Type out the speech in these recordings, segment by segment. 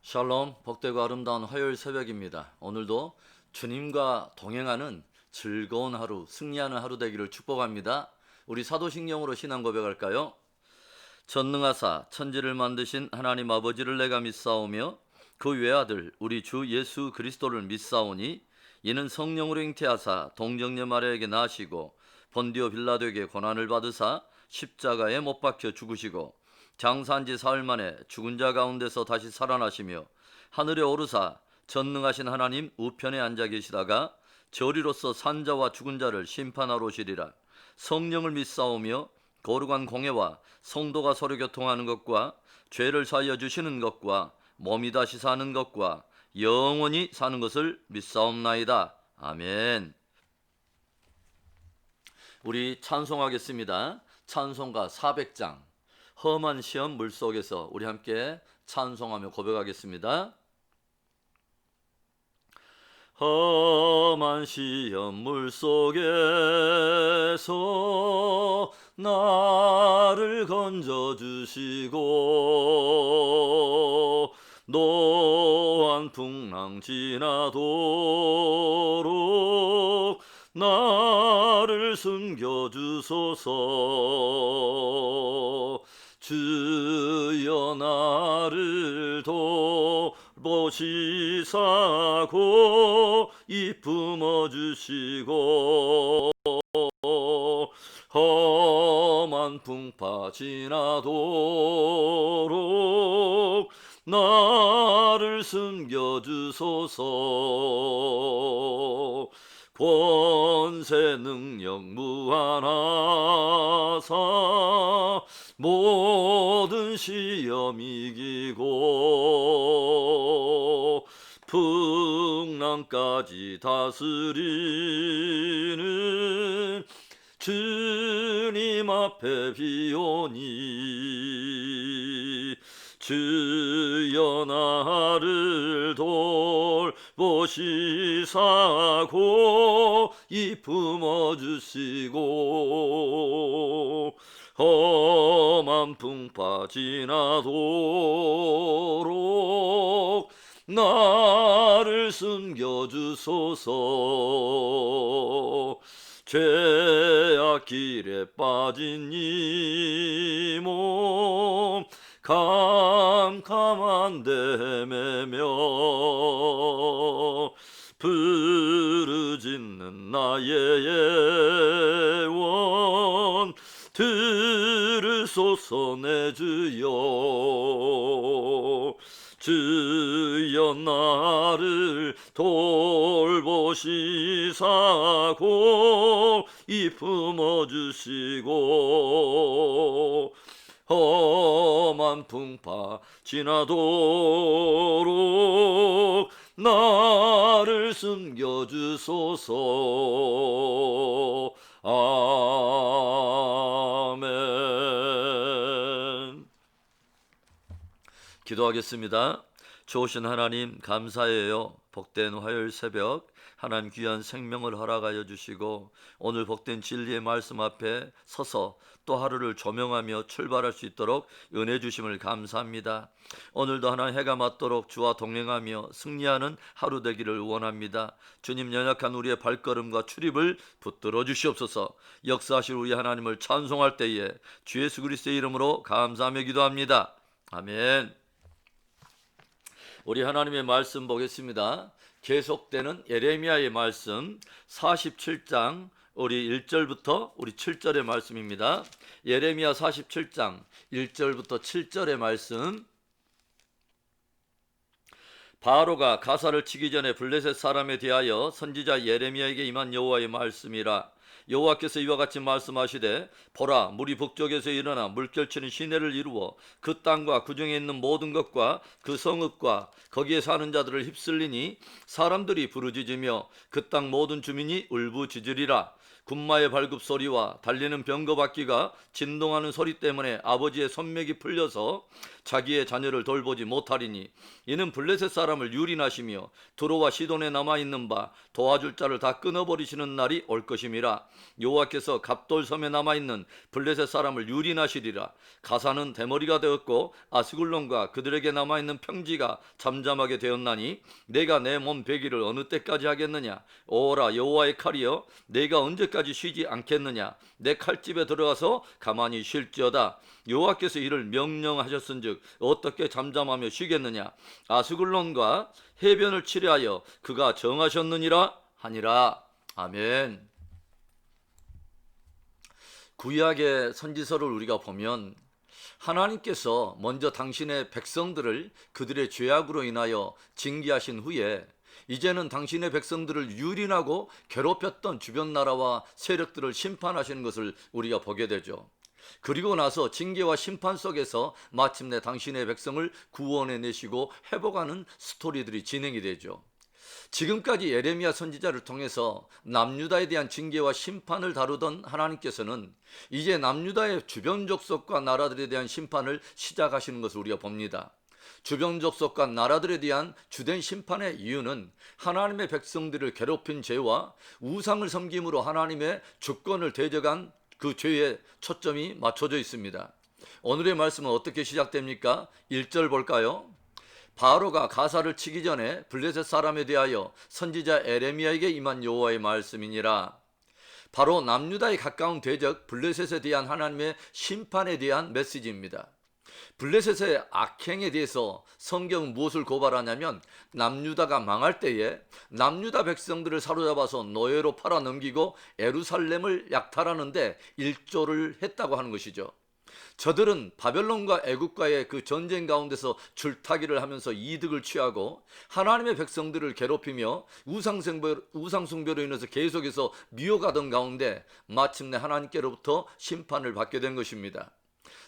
샬롬, 복되고 아름다운 화요일 새벽입니다. 오늘도 주님과 동행하는 즐거운 하루, 승리하는 하루 되기를 축복합니다. 우리 사도신경으로 신앙 고백할까요? 전능하사 천지를 만드신 하나님 아버지를 내가 믿사오며 그 외아들 우리 주 예수 그리스도를 믿사오니 이는 성령으로 잉태하사 동정녀 마리아에게 나시고 본디오 빌라도에게 고난을 받으사 십자가에 못 박혀 죽으시고 장사한 지 사흘 만에 죽은 자 가운데서 다시 살아나시며 하늘에 오르사 전능하신 하나님 우편에 앉아 계시다가 저리로서 산자와 죽은 자를 심판하러 오시리라. 성령을 믿사오며 거룩한 공예와 성도가 서로 교통하는 것과 죄를 사하여 주시는 것과 몸이 다시 사는 것과 영원히 사는 것을 믿사옵나이다. 아멘. 우리 찬송하겠습니다. 찬송가 400장 험한 시험 물속에서 우리 함께 찬송하며 고백하겠습니다. 험한 시험 물속에서 나를 건져주시고 노한 풍랑 지나도록 나를 숨겨주소서. 주여 나를 돌보시사고 이품어 주시고 험한 풍파 지나도록 나를 숨겨주소서. 권세 능력 무한하사 모든 시험 이기고 풍랑까지 다스리는 주님 앞에 비오니 주여 나를 돌보시사고 이품어 주시고 험한 풍파 지나도록 나를 숨겨주소서. 죄악 길에 빠진 이 몸 캄캄한데 매며 부르짖는 나의 예원 들으소서 내 주여. 주여 나를 돌보시사고 이품어 주시고 험한 풍파 지나도록 나를 숨겨주소서. 아멘. 기도하겠습니다. 좋으신 하나님 감사해요. 복된 화요일 새벽 하나님 귀한 생명을 허락하여 주시고 오늘 복된 진리의 말씀 앞에 서서 또 하루를 조명하며 출발할 수 있도록 은혜 주심을 감사합니다. 오늘도 하나님 해가 맞도록 주와 동행하며 승리하는 하루 되기를 원합니다. 주님 연약한 우리의 발걸음과 출입을 붙들어 주시옵소서. 역사하실 우리 하나님을 찬송할 때에 주 예수 그리스도의 이름으로 감사하며 기도합니다. 아멘. 우리 하나님의 말씀 보겠습니다. 계속되는 예레미야의 말씀 47장 우리 1절부터 우리 7절의 말씀입니다. 예레미야 47장 1절부터 7절의 말씀. 바로가 가사를 치기 전에 블레셋 사람에 대하여 선지자 예레미야에게 임한 여호와의 말씀이라. 여호와께서 이와 같이 말씀하시되 보라 물이 북쪽에서 일어나 물결치는 시내를 이루어 그 땅과 그 중에 있는 모든 것과 그 성읍과 거기에 사는 자들을 휩쓸리니 사람들이 부르짖으며 그 땅 모든 주민이 울부짖으리라. 군마의 발굽 소리와 달리는 병거 바퀴가 진동하는 소리 때문에 아버지의 손맥이 풀려서 자기의 자녀를 돌보지 못하리니 이는 블레셋 사람을 유린하시며 두로와 시돈에 남아있는 바 도와줄 자를 다 끊어버리시는 날이 올 것임이라. 여호와께서 갑돌섬에 남아있는 블레셋 사람을 유린하시리라. 가사는 대머리가 되었고 아스글론과 그들에게 남아있는 평지가 잠잠하게 되었나니 내가 내 몸 배기를 어느 때까지 하겠느냐. 오라 여호와의 칼이여, 내가 언제까지 쉬지 않겠느냐. 내 칼집에 들어가서 가만히 쉴지어다. 여호와께서 이를 명령하셨은즉 어떻게 잠잠하며 쉬겠느냐. 아스글론과 해변을 치려하여 그가 정하셨느니라 하니라. 아멘. 구약의 선지서를 우리가 보면 하나님께서 먼저 당신의 백성들을 그들의 죄악으로 인하여 징계하신 후에 이제는 당신의 백성들을 유린하고 괴롭혔던 주변 나라와 세력들을 심판하시는 것을 우리가 보게 되죠. 그리고 나서 징계와 심판 속에서 마침내 당신의 백성을 구원해내시고 회복하는 스토리들이 진행이 되죠. 지금까지 예레미야 선지자를 통해서 남유다에 대한 징계와 심판을 다루던 하나님께서는 이제 남유다의 주변 족속과 나라들에 대한 심판을 시작하시는 것을 우리가 봅니다. 주변 족속과 나라들에 대한 주된 심판의 이유는 하나님의 백성들을 괴롭힌 죄와 우상을 섬김으로 하나님의 주권을 대적한 그 죄에 초점이 맞춰져 있습니다. 오늘의 말씀은 어떻게 시작됩니까? 1절 볼까요? 바로가 가사를 치기 전에 블레셋 사람에 대하여 선지자 에레미야에게 임한 여호와의 말씀이니라. 바로 남유다에 가까운 대적 블레셋에 대한 하나님의 심판에 대한 메시지입니다. 블레셋의 악행에 대해서 성경은 무엇을 고발하냐면 남유다가 망할 때에 남유다 백성들을 사로잡아서 노예로 팔아넘기고 예루살렘을 약탈하는데 일조를 했다고 하는 것이죠. 저들은 바벨론과 애국과의 그 전쟁 가운데서 줄타기를 하면서 이득을 취하고 하나님의 백성들을 괴롭히며 우상숭배로 인해서 계속해서 미워가던 가운데 마침내 하나님께로부터 심판을 받게 된 것입니다.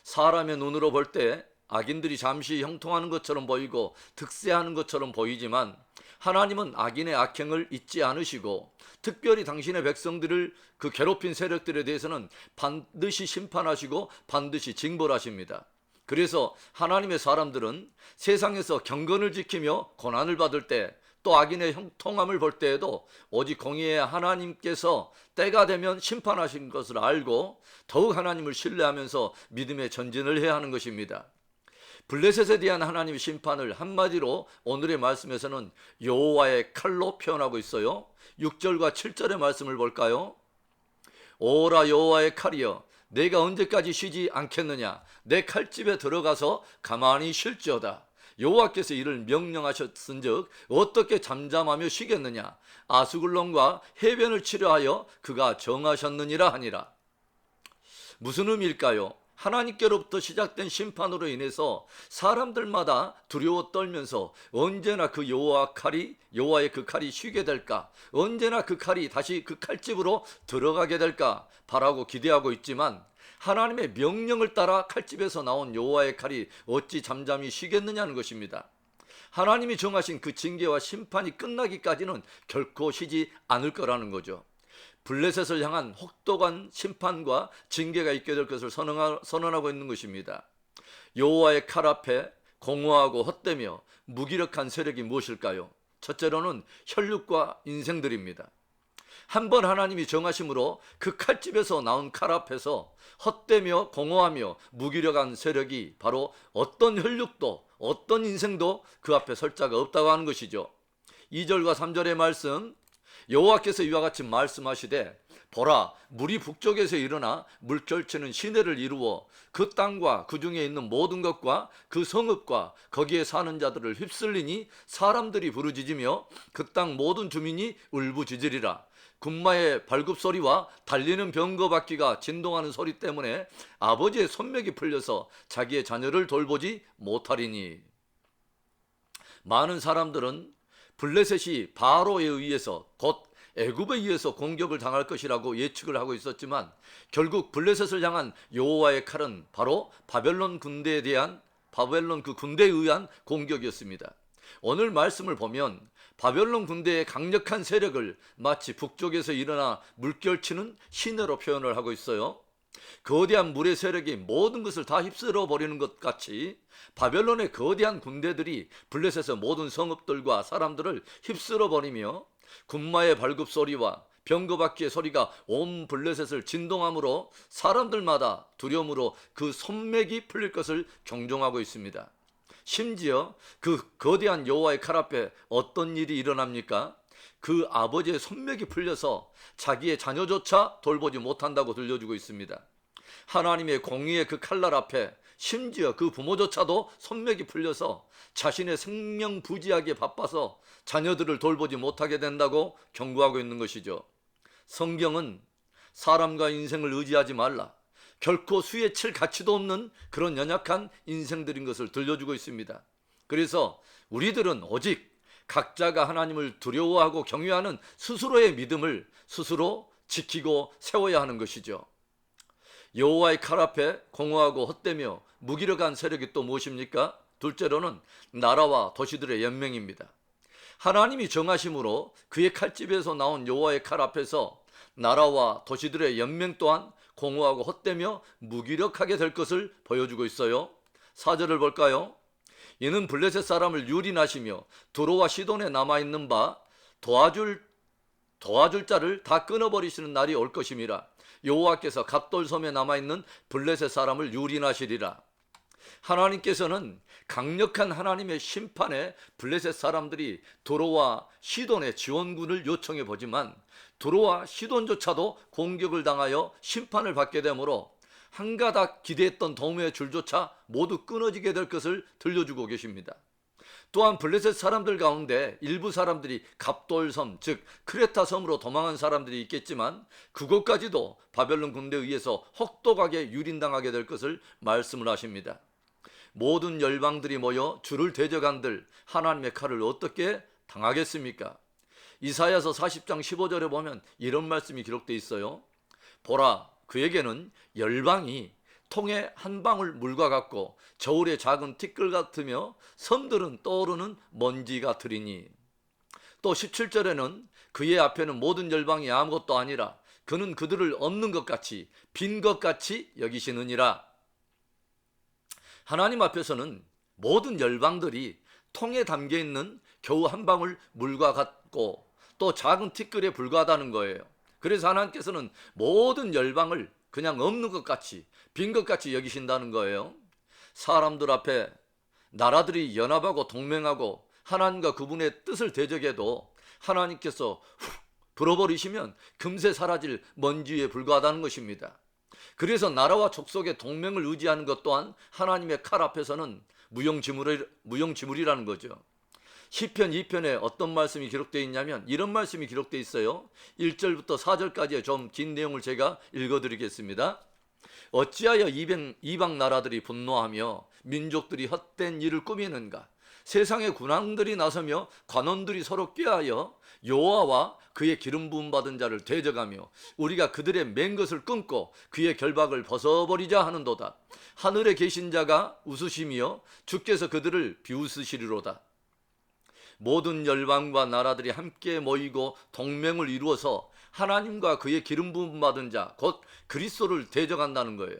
사람의 눈으로 볼 때 악인들이 잠시 형통하는 것처럼 보이고 득세하는 것처럼 보이지만 하나님은 악인의 악행을 잊지 않으시고 특별히 당신의 백성들을 그 괴롭힌 세력들에 대해서는 반드시 심판하시고 반드시 징벌하십니다. 그래서 하나님의 사람들은 세상에서 경건을 지키며 고난을 받을 때 또 악인의 형통함을 볼 때에도 오직 공의의 하나님께서 때가 되면 심판하신 것을 알고 더욱 하나님을 신뢰하면서 믿음의 전진을 해야 하는 것입니다. 블레셋에 대한 하나님의 심판을 한마디로 오늘의 말씀에서는 여호와의 칼로 표현하고 있어요. 6절과 7절의 말씀을 볼까요? 오라 여호와의 칼이여, 내가 언제까지 쉬지 않겠느냐. 내 칼집에 들어가서 가만히 쉴지어다. 여호와께서 이를 명령하셨은즉 어떻게 잠잠하며 쉬겠느냐. 아스글론과 해변을 치려하여 그가 정하셨느니라 하니라. 무슨 의미일까요? 하나님께로부터 시작된 심판으로 인해서 사람들마다 두려워 떨면서 언제나 그 여호와의 그 칼이 쉬게 될까, 언제나 그 칼이 다시 그 칼집으로 들어가게 될까 바라고 기대하고 있지만 하나님의 명령을 따라 칼집에서 나온 여호와의 칼이 어찌 잠잠히 쉬겠느냐는 것입니다. 하나님이 정하신 그 징계와 심판이 끝나기까지는 결코 쉬지 않을 거라는 거죠. 블레셋을 향한 혹독한 심판과 징계가 있게 될 것을 선언하고 있는 것입니다. 여호와의 칼 앞에 공허하고 헛되며 무기력한 세력이 무엇일까요? 첫째로는 혈육과 인생들입니다. 한번 하나님이 정하심으로 그 칼집에서 나온 칼 앞에서 헛되며 공허하며 무기력한 세력이 바로 어떤 혈육도 어떤 인생도 그 앞에 설 자가 없다고 하는 것이죠. 2절과 3절의 말씀, 여호와께서 이와 같이 말씀하시되 보라, 물이 북쪽에서 일어나 물결치는 시내를 이루어 그 땅과 그 중에 있는 모든 것과 그 성읍과 거기에 사는 자들을 휩쓸리니 사람들이 부르짖으며 그 땅 모든 주민이 울부짖으리라. 군마의 발굽소리와 달리는 병거 바퀴가 진동하는 소리 때문에 아버지의 손맥이 풀려서 자기의 자녀를 돌보지 못하리니. 많은 사람들은 블레셋이 바로에 의해서 곧 애굽에 의해서 공격을 당할 것이라고 예측을 하고 있었지만 결국 블레셋을 향한 여호와의 칼은 바로 바벨론 그 군대에 의한 공격이었습니다. 오늘 말씀을 보면 바벨론 군대의 강력한 세력을 마치 북쪽에서 일어나 물결치는 시내로 표현을 하고 있어요. 거대한 물의 세력이 모든 것을 다 휩쓸어 버리는 것 같이 바벨론의 거대한 군대들이 블레셋의 모든 성읍들과 사람들을 휩쓸어 버리며 군마의 발굽 소리와 병거바퀴의 소리가 온 블레셋을 진동함으로 사람들마다 두려움으로 그 손맥이 풀릴 것을 경종하고 있습니다. 심지어 그 거대한 여호와의 칼 앞에 어떤 일이 일어납니까? 그 아버지의 손맥이 풀려서 자기의 자녀조차 돌보지 못한다고 들려주고 있습니다. 하나님의 공의의 그 칼날 앞에 심지어 그 부모조차도 손맥이 풀려서 자신의 생명 부지하기에 바빠서 자녀들을 돌보지 못하게 된다고 경고하고 있는 것이죠. 성경은 사람과 인생을 의지하지 말라, 결코 수에 칠 가치도 없는 그런 연약한 인생들인 것을 들려주고 있습니다. 그래서 우리들은 오직 각자가 하나님을 두려워하고 경외하는 스스로의 믿음을 스스로 지키고 세워야 하는 것이죠. 여호와의 칼 앞에 공허하고 헛되며 무기력한 세력이 또 무엇입니까? 둘째로는 나라와 도시들의 연맹입니다. 하나님이 정하심으로 그의 칼집에서 나온 여호와의 칼 앞에서 나라와 도시들의 연맹 또한 공허하고 헛되며 무기력하게 될 것을 보여주고 있어요. 4절을 볼까요? 이는 블레셋 사람을 유린하시며 두로와 시돈에 남아있는 바 도와줄 자를 다 끊어버리시는 날이 올 것임이라. 여호와께서 갑돌섬에 남아있는 블레셋 사람을 유린하시리라. 하나님께서는 강력한 하나님의 심판에 블레셋 사람들이 두로와 시돈의 지원군을 요청해 보지만 두로와 시돈조차도 공격을 당하여 심판을 받게 되므로 한가닥 기대했던 도움의 줄조차 모두 끊어지게 될 것을 들려주고 계십니다. 또한 블레셋 사람들 가운데 일부 사람들이 갑돌섬 즉 크레타 섬으로 도망한 사람들이 있겠지만 그곳까지도 바벨론 군대에 의해서 혹독하게 유린당하게 될 것을 말씀을 하십니다. 모든 열방들이 모여 주를 대적한들 하나님의 칼을 어떻게 당하겠습니까? 이사야서 40장 15절에 보면 이런 말씀이 기록되어 있어요. 보라, 그에게는 열방이 통에 한 방울 물과 같고 저울의 작은 티끌 같으며 섬들은 떠오르는 먼지 같으리니. 또 17절에는 그의 앞에는 모든 열방이 아무것도 아니라 그는 그들을 없는 것 같이 빈 것 같이 여기시느니라. 하나님 앞에서는 모든 열방들이 통에 담겨있는 겨우 한 방울 물과 같고 또 작은 티끌에 불과하다는 거예요. 그래서 하나님께서는 모든 열방을 그냥 없는 것 같이 빈 것 같이 여기신다는 거예요. 사람들 앞에 나라들이 연합하고 동맹하고 하나님과 그분의 뜻을 대적해도 하나님께서 불어버리시면 금세 사라질 먼지에 불과하다는 것입니다. 그래서 나라와 족속의 동맹을 의지하는 것 또한 하나님의 칼 앞에서는 무용지물이라는 거죠. 시편 2편에 어떤 말씀이 기록되어 있냐면 이런 말씀이 기록되어 있어요. 1절부터 4절까지의 좀 긴 내용을 제가 읽어드리겠습니다. 어찌하여 이방 나라들이 분노하며 민족들이 헛된 일을 꾸미는가? 세상의 군왕들이 나서며 관원들이 서로 꾀하여 여호와와 그의 기름 부음 받은 자를 대적하며 우리가 그들의 맨 것을 끊고 그의 결박을 벗어버리자 하는도다. 하늘에 계신 자가 웃으시며 주께서 그들을 비웃으시리로다. 모든 열방과 나라들이 함께 모이고 동맹을 이루어서 하나님과 그의 기름 부음 받은 자 곧 그리스도를 대적한다는 거예요.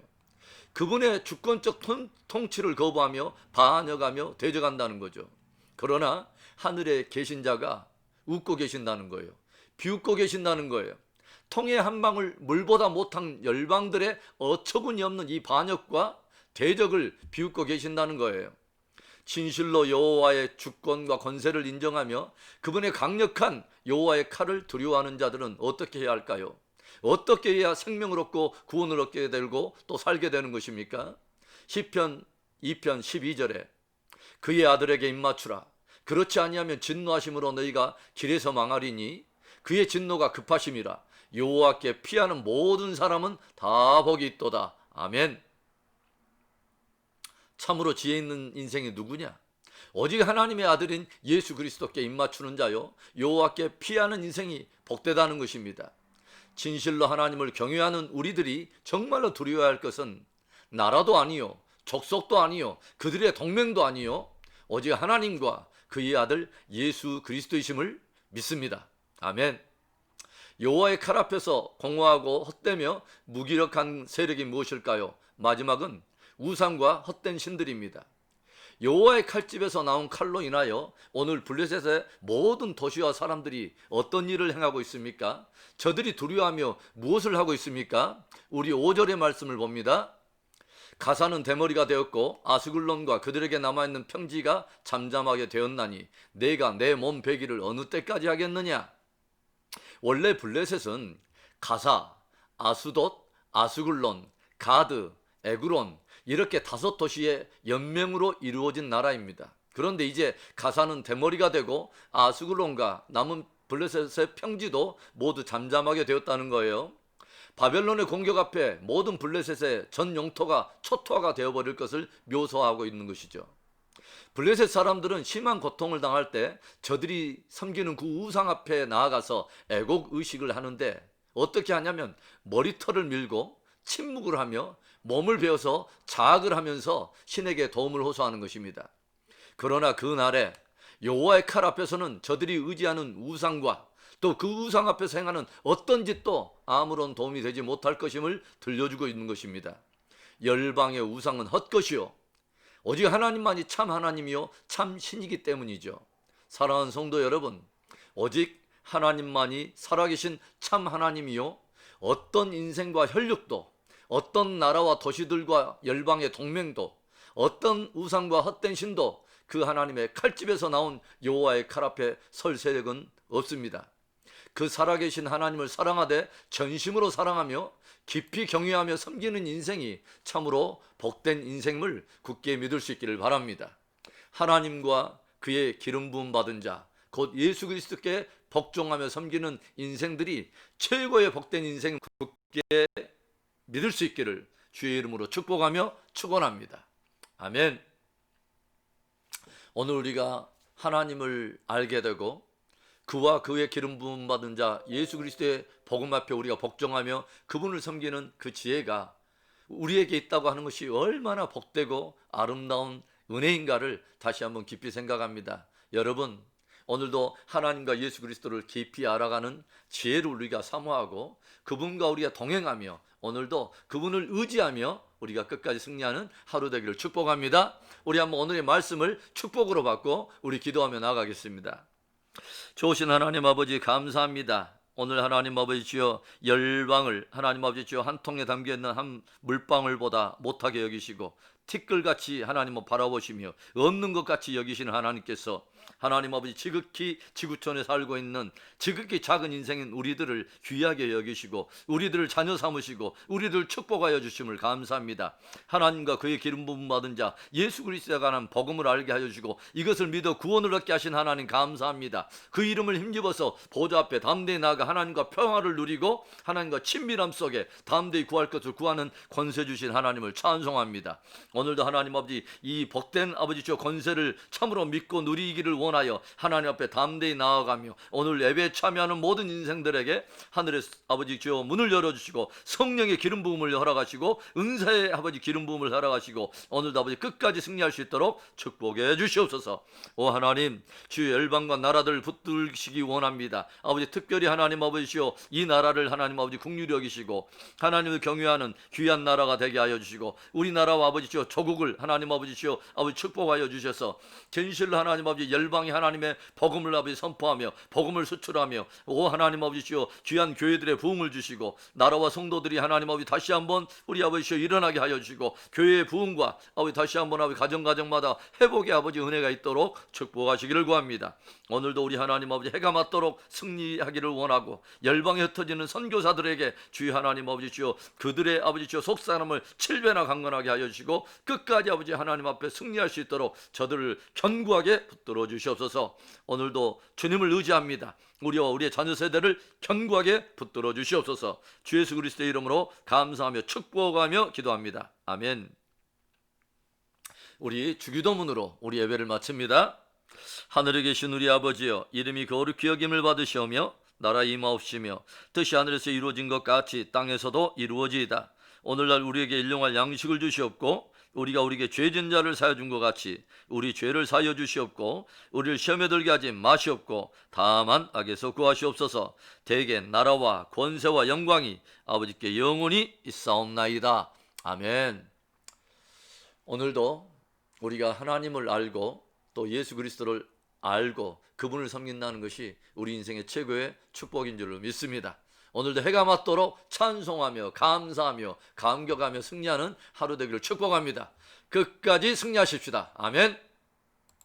그분의 주권적 통치를 거부하며 반역하며 대적한다는 거죠. 그러나 하늘에 계신 자가 웃고 계신다는 거예요. 비웃고 계신다는 거예요. 통에 한 방울 물보다 못한 열방들의 어처구니 없는 이 반역과 대적을 비웃고 계신다는 거예요. 진실로 여호와의 주권과 권세를 인정하며 그분의 강력한 여호와의 칼을 두려워하는 자들은 어떻게 해야 할까요? 어떻게 해야 생명을 얻고 구원을 얻게 되고 또 살게 되는 것입니까? 시편 2편 12절에 그의 아들에게 입맞추라. 그렇지 아니하면 진노하심으로 너희가 길에서 망하리니 그의 진노가 급하심이라. 여호와께 피하는 모든 사람은 다 복이 있도다. 아멘. 참으로 지혜 있는 인생이 누구냐? 오직 하나님의 아들인 예수 그리스도께 입맞추는 자요 여호와께 피하는 인생이 복되다는 것입니다. 진실로 하나님을 경외하는 우리들이 정말로 두려워야 할 것은 나라도 아니요 족속도 아니요 그들의 동맹도 아니요 오직 하나님과 그의 아들 예수 그리스도이심을 믿습니다. 아멘. 여호와의 칼 앞에서 공허하고 헛되며 무기력한 세력이 무엇일까요? 마지막은 우상과 헛된 신들입니다. 여호와의 칼집에서 나온 칼로 인하여 오늘 블레셋의 모든 도시와 사람들이 어떤 일을 행하고 있습니까? 저들이 두려워하며 무엇을 하고 있습니까? 우리 5절의 말씀을 봅니다. 가사는 대머리가 되었고 아스글론과 그들에게 남아있는 평지가 잠잠하게 되었나니 내가 내 몸 베기를 어느 때까지 하겠느냐? 원래 블레셋은 가사, 아스돗, 아스글론, 가드, 에그론 이렇게 5도시의 연맹으로 이루어진 나라입니다. 그런데 이제 가사는 대머리가 되고 아스글론과 남은 블레셋의 평지도 모두 잠잠하게 되었다는 거예요. 바벨론의 공격 앞에 모든 블레셋의 전 영토가 초토화가 되어버릴 것을 묘사하고 있는 것이죠. 블레셋 사람들은 심한 고통을 당할 때 저들이 섬기는 그 우상 앞에 나아가서 애곡 의식을 하는데 어떻게 하냐면 머리털을 밀고 침묵을 하며 몸을 베어서 자학을 하면서 신에게 도움을 호소하는 것입니다. 그러나 그날에 여호와의 칼 앞에서는 저들이 의지하는 우상과 또 그 우상 앞에서 행하는 어떤 짓도 아무런 도움이 되지 못할 것임을 들려주고 있는 것입니다. 열방의 우상은 헛것이요 오직 하나님만이 참 하나님이요 참 신이기 때문이죠. 사랑하는 성도 여러분, 오직 하나님만이 살아계신 참 하나님이요 어떤 인생과 혈육도 어떤 나라와 도시들과 열방의 동맹도 어떤 우상과 헛된 신도 그 하나님의 칼집에서 나온 여호와의 칼 앞에 설 세력은 없습니다. 그 살아계신 하나님을 사랑하되 전심으로 사랑하며 깊이 경외하며 섬기는 인생이 참으로 복된 인생을 굳게 믿을 수 있기를 바랍니다. 하나님과 그의 기름 부음 받은 자, 곧 예수 그리스도께 복종하며 섬기는 인생들이 최고의 복된 인생을 굳게 믿을 수 있기를 주의 이름으로 축복하며 축원합니다. 아멘. 오늘 우리가 하나님을 알게 되고 그와 그의 기름 부음 받은 자 예수 그리스도의 복음 앞에 우리가 복종하며 그분을 섬기는 그 지혜가 우리에게 있다고 하는 것이 얼마나 복되고 아름다운 은혜인가를 다시 한번 깊이 생각합니다. 여러분, 오늘도 하나님과 예수 그리스도를 깊이 알아가는 지혜를 우리가 사모하고 그분과 우리가 동행하며 오늘도 그분을 의지하며 우리가 끝까지 승리하는 하루 되기를 축복합니다. 우리 한번 오늘의 말씀을 축복으로 받고 우리 기도하며 나아가겠습니다. 좋으신 하나님 아버지 감사합니다. 오늘 하나님 아버지 주여 열방을 하나님 아버지 주여 한 통에 담겨있는 한 물방울보다 못하게 여기시고 티끌같이 하나님을 바라보시며 없는 것 같이 여기시는 하나님께서 하나님 아버지 지극히 지구촌에 살고 있는 지극히 작은 인생인 우리들을 귀하게 여기시고 우리들을 자녀 삼으시고 우리들을 축복하여 주심을 감사합니다. 하나님과 그의 기름 부음 받은 자 예수 그리스도에 관한 복음을 알게 하여 주시고 이것을 믿어 구원을 얻게 하신 하나님 감사합니다. 그 이름을 힘입어서 보좌 앞에 담대히 나아가 하나님과 평화를 누리고 하나님과 친밀함 속에 담대히 구할 것을 구하는 권세 주신 하나님을 찬송합니다. 오늘도 하나님 아버지 이 복된 아버지 주 권세를 참으로 믿고 누리기를 원하여 하나님 앞에 담대히 나아가며 오늘 예배에 참여하는 모든 인생들에게 하늘의 아버지 주여 문을 열어주시고 성령의 기름 부음을 허락하시고 은사의 아버지 기름 부음을 허락하시고 오늘도 아버지 끝까지 승리할 수 있도록 축복해 주시옵소서. 오 하나님 주의 열방과 나라들을 붙들시기 원합니다. 아버지 특별히 하나님 아버지 주여 이 나라를 하나님 아버지 긍휼히 여기시고 하나님을 경외하는 귀한 나라가 되게 하여 주시고 우리나라와 아버지 주여 조국을 하나님 아버지 주여 아버지 축복하여 주셔서 진실로 하나님 아버지 열방이 하나님의 복음을 아버지 선포하며 복음을 수출하며 오 하나님 아버지 주여 귀한 교회들의 부흥을 주시고 나라와 성도들이 하나님 아버지 다시 한번 우리 아버지 주여 일어나게 하여 주시고 교회의 부흥과 아버지 다시 한번 아버지 가정마다 회복의 아버지 은혜가 있도록 축복하시기를 구합니다. 오늘도 우리 하나님 아버지 해가 맞도록 승리하기를 원하고 열방에 흩어지는 선교사들에게 주의 하나님 아버지 주여 그들의 아버지 주여 속사람을 7배나 강건하게 하여 주시고 끝까지 아버지 하나님 앞에 승리할 수 있도록 저들을 견고하게 붙들어 주시옵소서. 오늘도 주님을 의지합니다. 우리와 우리의 자녀 세대를 견고하게 붙들어 주시옵소서. 주 예수 그리스도의 이름으로 감사하며 축복하며 기도합니다. 아멘. 우리 주기도문으로 우리 예배를 마칩니다. 하늘에 계신 우리 아버지여 이름이 거룩히 여김을 받으시오며 나라 임하옵시며 뜻이 하늘에서 이루어진 것 같이 땅에서도 이루어지이다. 오늘날 우리에게 일용할 양식을 주시옵고 우리가 우리에게 죄진 자를 사여 준 것 같이 우리 죄를 사여 주시옵고 우리를 시험에 들게 하지 마시옵고 다만 악에서 구하시옵소서. 대개 나라와 권세와 영광이 아버지께 영원히 있사옵나이다. 아멘. 오늘도 우리가 하나님을 알고 또 예수 그리스도를 알고 그분을 섬긴다는 것이 우리 인생의 최고의 축복인 줄로 믿습니다. 오늘도 해가 맞도록 찬송하며 감사하며 감격하며 승리하는 하루 되기를 축복합니다. 끝까지 승리하십시다. 아멘.